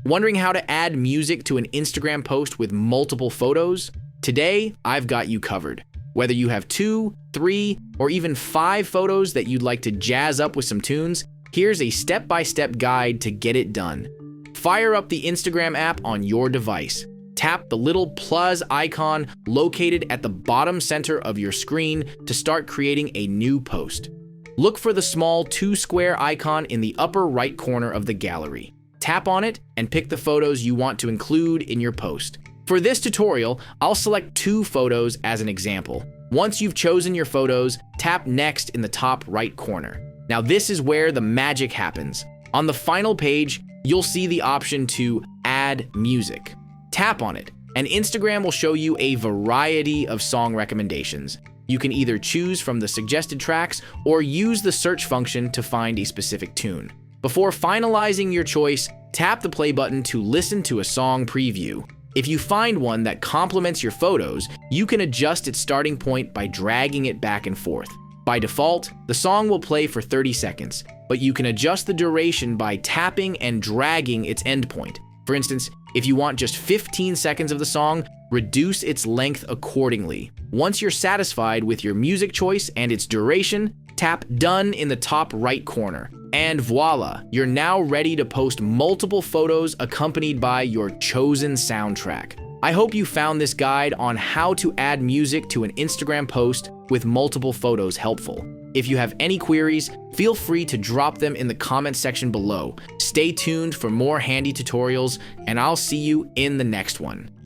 Wondering how to add music to an Instagram post with multiple photos? Today, I've got you covered. Whether you have 2, 3, or even 5 photos that you'd like to jazz up with some tunes, here's a step-by-step guide to get it done. Fire up the Instagram app on your device. Tap the little plus icon located at the bottom center of your screen to start creating a new post. Look for the small 2-square icon in the upper right corner of the gallery. Tap on it and pick the photos you want to include in your post. For this tutorial, I'll select 2 photos as an example. Once you've chosen your photos, tap Next in the top right corner. Now this is where the magic happens. On the final page, you'll see the option to Add Music. Tap on it, and Instagram will show you a variety of song recommendations. You can either choose from the suggested tracks or use the search function to find a specific tune. Before finalizing your choice, tap the play button to listen to a song preview. If you find one that complements your photos, you can adjust its starting point by dragging it back and forth. By default, the song will play for 30 seconds, but you can adjust the duration by tapping and dragging its endpoint. For instance, if you want just 15 seconds of the song, reduce its length accordingly. Once you're satisfied with your music choice and its duration, tap Done in the top right corner. And voila, you're now ready to post multiple photos accompanied by your chosen soundtrack. I hope you found this guide on how to add music to an Instagram post with multiple photos helpful. If you have any queries, feel free to drop them in the comment section below. Stay tuned for more handy tutorials, and I'll see you in the next one.